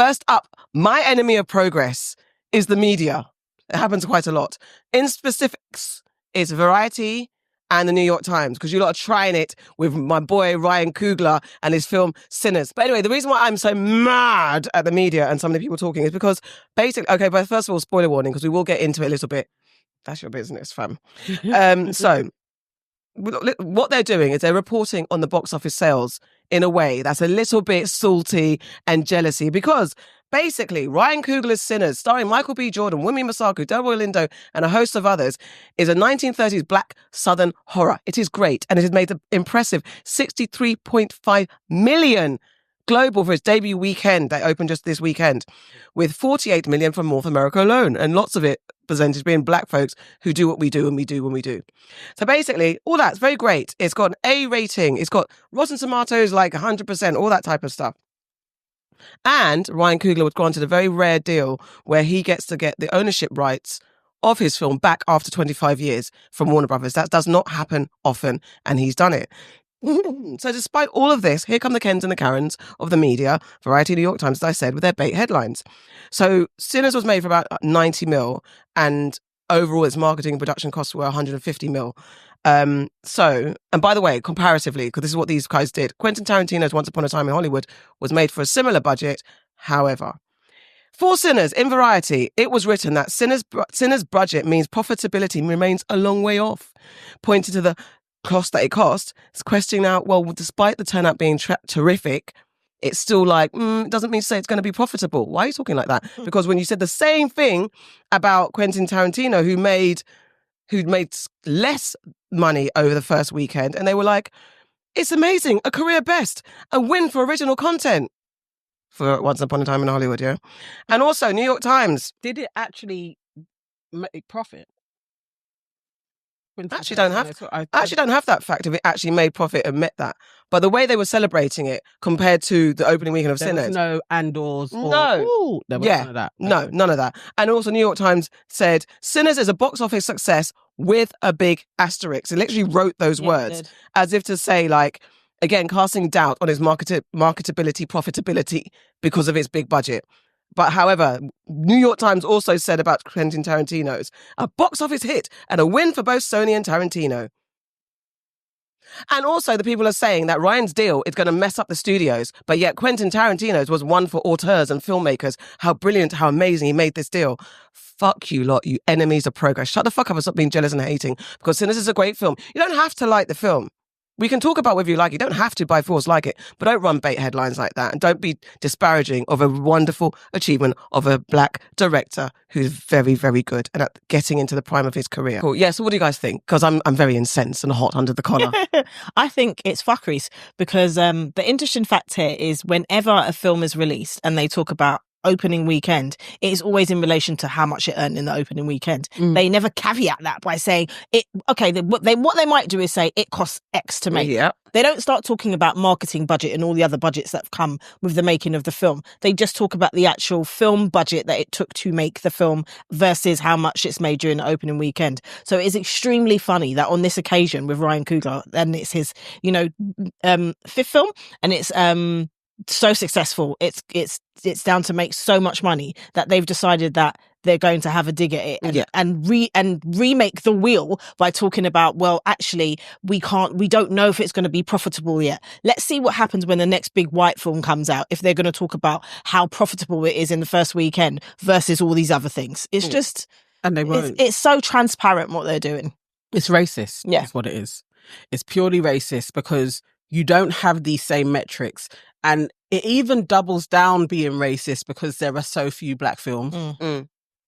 First up, my enemy of progress is the media. It happens quite a lot. In specifics, it's Variety and the New York Times, because you lot are trying it with my boy Ryan Cougler and his film Sinners. But anyway, the reason why I'm so mad at the media and some of the people talking is because basically, okay, but first of all, spoiler warning, because we will get into it a little bit. That's your business, fam. So what they're doing is they're reporting on the box office sales in a way that's a little bit salty and jealousy, because basically, Ryan Coogler's Sinners, starring Michael B. Jordan, Wunmi Mosaku, Delroy Lindo, and a host of others, is a 1930s black Southern horror. It is great, and it has made an impressive $63.5 million global for its debut weekend that opened just this weekend, with $48 million from North America alone, and lots of it percentage being black folks who do what we do and we do when we do. So basically, all that's very great. It's got an A rating. It's got Rotten Tomatoes like 100%, all that type of stuff. And Ryan Coogler was granted a very rare deal where he gets to get the ownership rights of his film back after 25 years from Warner Brothers. That does not happen often, and he's done it. So despite all of this, here come the Kens and the Karens of the media, Variety, New York Times, as I said, with their bait headlines. So Sinners was made for about 90 mil, and overall its marketing and production costs were 150 mil. And by the way, comparatively, because this is what these guys did, Quentin Tarantino's Once Upon a Time in Hollywood was made for a similar budget. However, for Sinners, in Variety, it was written that Sinners' budget means profitability remains a long way off, pointing to the cost that it cost. It's questioning now, well, despite the turnout being terrific, it's still like, it doesn't mean to say it's going to be profitable. Why are you talking like that? Because when you said the same thing about Quentin Tarantino, who made less money over the first weekend, and they were like, it's amazing, a career best, a win for original content for Once Upon a Time in Hollywood, yeah? And also, New York Times. Did it actually make profit? I actually don't have that fact if it actually made profit and met that. But the way they were celebrating it compared to the opening weekend of Sinners. There was no and/ors. No. There was none of that. No, none of that. And also New York Times said, Sinners is a box office success with a big asterisk. It literally wrote those words as if to say, like, again, casting doubt on his marketability, profitability because of its big budget. But however, New York Times also said about Quentin Tarantino's a box office hit and a win for both Sony and Tarantino. And also the people are saying that Ryan's deal is going to mess up the studios, but yet Quentin Tarantino's was one for auteurs and filmmakers. How brilliant, how amazing he made this deal. Fuck you lot, you enemies of progress. Shut the fuck up and stop being jealous and hating, because Sinners is a great film. You don't have to like the film. We can talk about whether you like it. You don't have to by force like it, but don't run bait headlines like that. And don't be disparaging of a wonderful achievement of a black director who's very, very good and at getting into the prime of his career. Cool. Yeah, so what do you guys think? Because I'm very incensed and hot under the collar. I think it's fuckeries, because the interesting fact here is whenever a film is released and they talk about opening weekend, it is always in relation to how much it earned in the opening weekend. They never caveat that by saying it. Okay, what they might do is say it costs X to make. Yeah. They don't start talking about marketing budget and all the other budgets that have come with the making of the film. They just talk about the actual film budget that it took to make the film versus how much it's made during the opening weekend. So it is extremely funny that on this occasion with Ryan Cougler, and it's his, fifth film, and it's so successful. It's down to make so much money that they've decided that they're going to have a dig at it and remake the wheel by talking about, well, actually, we don't know if it's going to be profitable yet. Let's see what happens when the next big white film comes out, if they're going to talk about how profitable it is in the first weekend versus all these other things. It's just, and they won't. It's so transparent what they're doing. It's racist. Yeah. That's what it is. It's purely racist because you don't have these same metrics. And it even doubles down being racist because there are so few black films.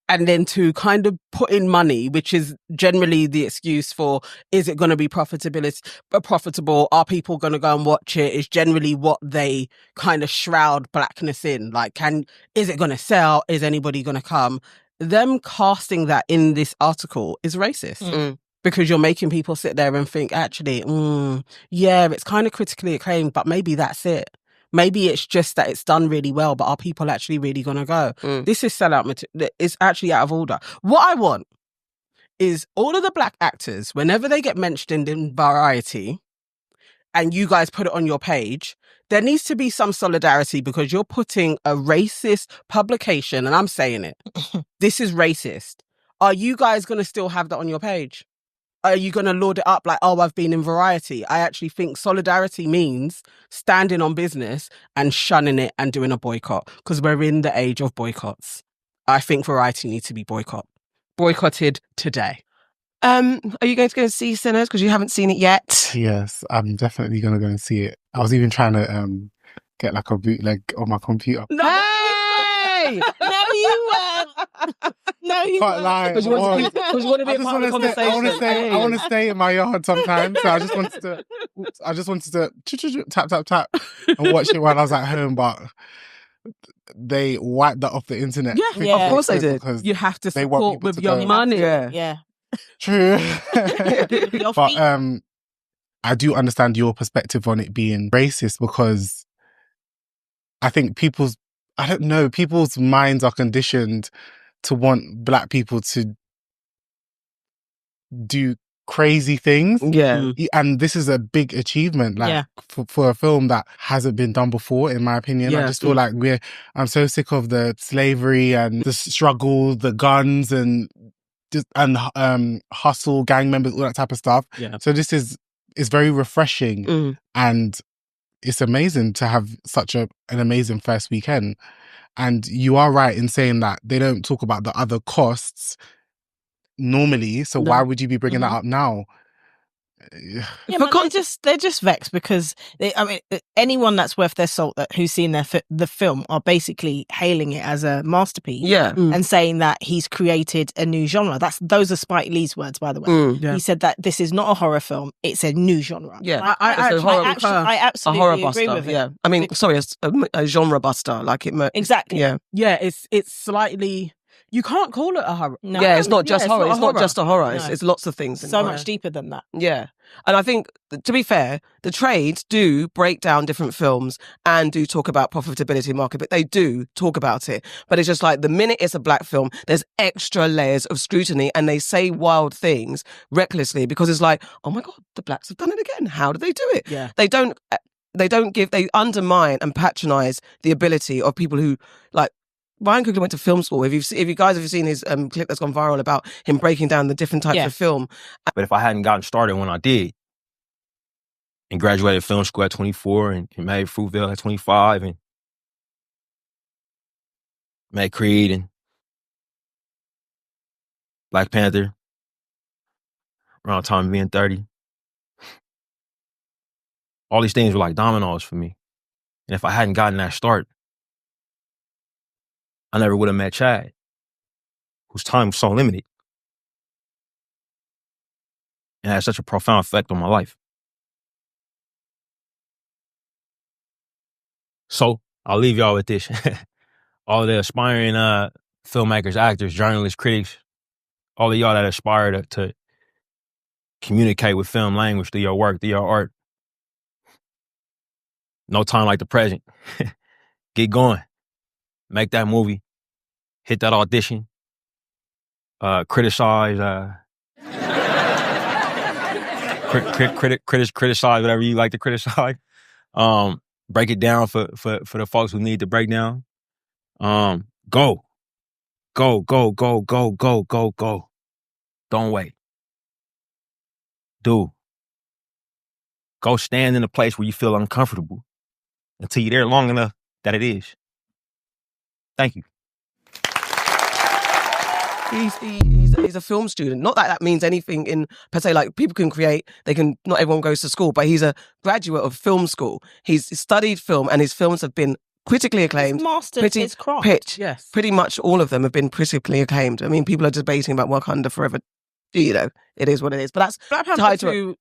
And then to kind of put in money, which is generally the excuse for, is it going to be profitable? Are people going to go and watch it? Is generally what they kind of shroud blackness in. Like, is it going to sell? Is anybody going to come? Them casting that in this article is racist. Because you're making people sit there and think, actually, yeah, it's kind of critically acclaimed, but maybe that's it. Maybe it's just that it's done really well, but are people actually really going to go? This is sellout material. It's actually out of order. What I want is all of the black actors, whenever they get mentioned in Variety, and you guys put it on your page, there needs to be some solidarity because you're putting a racist publication, and I'm saying it, this is racist. Are you guys going to still have that on your page? Are you going to lord it up like, oh, I've been in Variety? I actually think solidarity means standing on business and shunning it and doing a boycott, because we're in the age of boycotts. I think Variety needs to be boycotted today. Are you going to go and see Sinners because you haven't seen it yet? Yes, I'm definitely going to go and see it. I was even trying to get like a bootleg on my computer. Hey! No, you weren't. No, you Can't weren't. lie. Because you want to be a part of the conversation. I want to stay in my yard sometimes. So I just wanted to tap, tap, tap and watch it while I was at home. But they wiped that off the internet. Yeah. Of course they did. Because You have to they want support people with to your go. money. Yeah. True. Your But feet. I do understand your perspective on it being racist, because I think people's minds are conditioned to want black people to do crazy things. Yeah. And this is a big achievement, like for a film that hasn't been done before, in my opinion. Yeah. I just feel like I'm so sick of the slavery and the struggle, the guns and hustle, gang members, all that type of stuff. Yeah. So this is very refreshing, and it's amazing to have such an amazing first weekend. And you are right in saying that they don't talk about the other costs normally. So why would you be bringing that up now? Yeah, man, they're just vexed because anyone that's worth their salt who's seen the film are basically hailing it as a masterpiece. Yeah. And saying that he's created a new genre. Those are Spike Lee's words, by the way. Yeah. He said that this is not a horror film; it's a new genre. Yeah, I absolutely horror agree buster. with it. Yeah, I mean, sorry, a genre buster, like it. Exactly. Yeah, yeah. It's slightly. You can't call it a horror. No. Yeah, it's not just horror. It's not just a horror. No. It's lots of things. So much deeper than that. Yeah. And I think, to be fair, the trades do break down different films and do talk about profitability, marketability. They do talk about it. But it's just like the minute it's a black film, there's extra layers of scrutiny and they say wild things recklessly because it's like, oh my God, the blacks have done it again. How do they do it? Yeah. They undermine and patronize the ability of people who, like, Ryan Cougler went to film school. If you guys have seen his clip that's gone viral about him breaking down the different types of film. But if I hadn't gotten started when I did and graduated film school at 24 and made Fruitvale at 25 and made Creed and Black Panther around the time of being 30, all these things were like dominoes for me. And if I hadn't gotten that start, I never would have met Chad, whose time was so limited. And had such a profound effect on my life. So I'll leave y'all with this. All the aspiring filmmakers, actors, journalists, critics, all of y'all that aspire to communicate with film language through your work, through your art. No time like the present. Get going. Make that movie. Hit that audition. Criticize. Criticize whatever you like to criticize. Break it down for the folks who need to break down. Go. Don't wait. Do. Go stand in a place where you feel uncomfortable until you're there long enough that it is. Thank you. He's a film student. Not that means anything in per se. Like, people can create. Not everyone goes to school, but he's a graduate of film school. He's studied film, and his films have been critically acclaimed. He's mastered his craft. Yes. Pretty much all of them have been critically acclaimed. I mean, people are debating about Wakanda Forever. You know, it is what it is. But that's Black Panther tied to 2,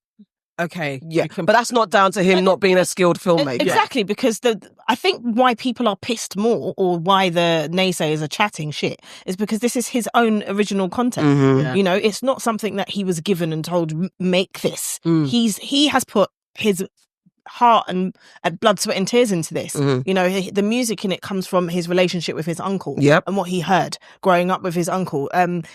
okay. Yeah, but that's not down to him not being a skilled filmmaker. Exactly, because I think why people are pissed more, or why the naysayers are chatting shit, is because this is his own original content. Mm-hmm. Yeah. You know, it's not something that he was given and told, make this. He has put his heart and blood, sweat and tears into this. Mhm. You know, the music in it comes from his relationship with his uncle. Yep. And what he heard growing up with his uncle.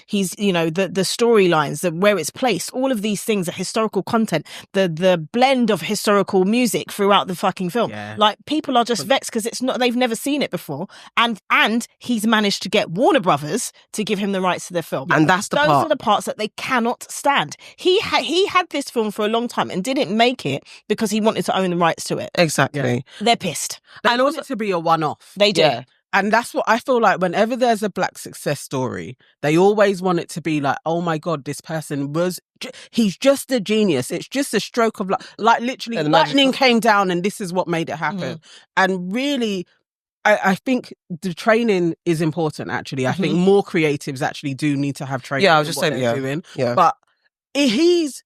He's, you know, the storylines, where it's placed, all of these things, the historical content, the blend of historical music throughout the fucking film. Yeah. Like, people are just vexed because they've never seen it before. And he's managed to get Warner Brothers to give him the rights to their film. And that's the Those part. are the parts that they cannot stand. He had this film for a long time and didn't make it because he wanted to own the rights to it. Exactly. They're pissed. And also to be a one-off. They do. Yeah. And that's what I feel like whenever there's a black success story, they always want it to be like, oh my God, this person he's just a genius. It's just a stroke of luck. Like literally And lightning came down and this is what made it happen. And really, I think the training is important, actually. I think more creatives actually do need to have training. Yeah, I was just saying, doing. Yeah. But he's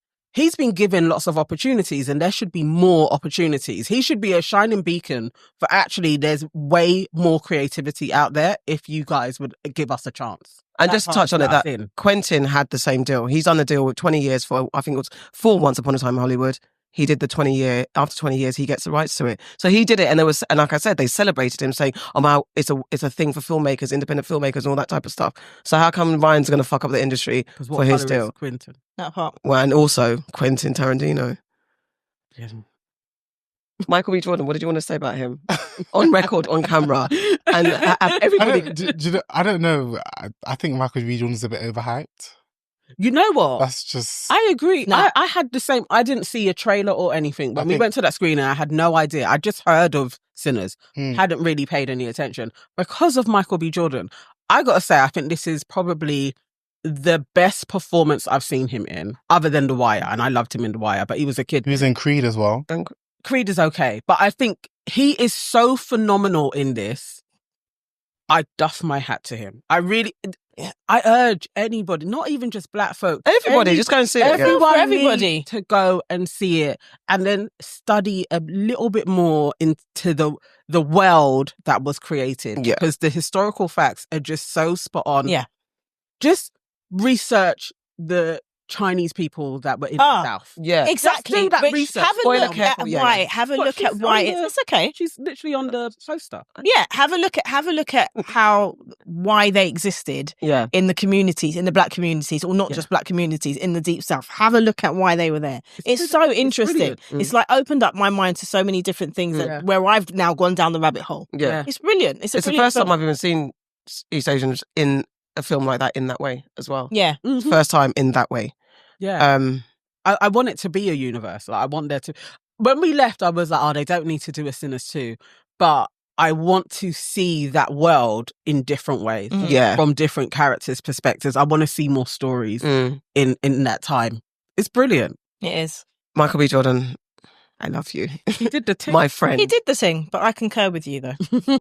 been given lots of opportunities and there should be more opportunities. He should be a shining beacon for actually there's way more creativity out there if you guys would give us a chance. And just to touch on it, that Quentin had the same deal. He's done the deal with 20 years for, I think it was for Once Upon a Time in Hollywood. He did the 20 year, after 20 years, he gets the rights to it. So he did it. And like I said, they celebrated him saying, oh, wow, it's a thing for filmmakers, independent filmmakers and all that type of stuff. So how come Ryan's going to fuck up the industry for his deal? Quentin. That part. Well, and also Quentin Tarantino. Yeah. Michael B. Jordan, what did you want to say about him? On record, on camera. And everybody... I don't know. I think Michael B. Jordan's a bit overhyped. You know what? That's just... I agree. Nah. I had the same... I didn't see a trailer or anything. When we went to that screening, I had no idea. I just heard of Sinners. Hadn't really paid any attention. Because of Michael B. Jordan, I got to say, I think this is probably the best performance I've seen him in, other than The Wire. And I loved him in The Wire, but he was a kid. He was in Creed as well. Creed is okay. But I think he is so phenomenal in this. I doff my hat to him. I urge anybody, not even just black folk. Everybody, just go and see it. Everybody need to go and see it and then study a little bit more into the world that was created. Yeah. Because the historical facts are just so spot on. Yeah. Just research the Chinese people that were in the South. Yeah. Exactly. Just do that But research. have a look at why. Have a look at why it's okay. She's literally on the poster. Yeah, have a look at why they existed in the communities, in the black communities, or not just black communities in the Deep South. Have a look at why they were there. It's so interesting. It's like opened up my mind to so many different things where I've now gone down the rabbit hole. Yeah. It's brilliant. It's the first time I've even seen East Asians in a film like that in that way as well. Yeah. Mm-hmm. First time in that way. Yeah. I want it to be a universe. Like, I want there to... When we left, I was like, oh, they don't need to do a Sinners 2. But I want to see that world in different ways. Yeah. From different characters' perspectives. I want to see more stories in that time. It's brilliant. It is. Michael B. Jordan, I love you. He did the thing. My friend. He did the thing, but I concur with you, though.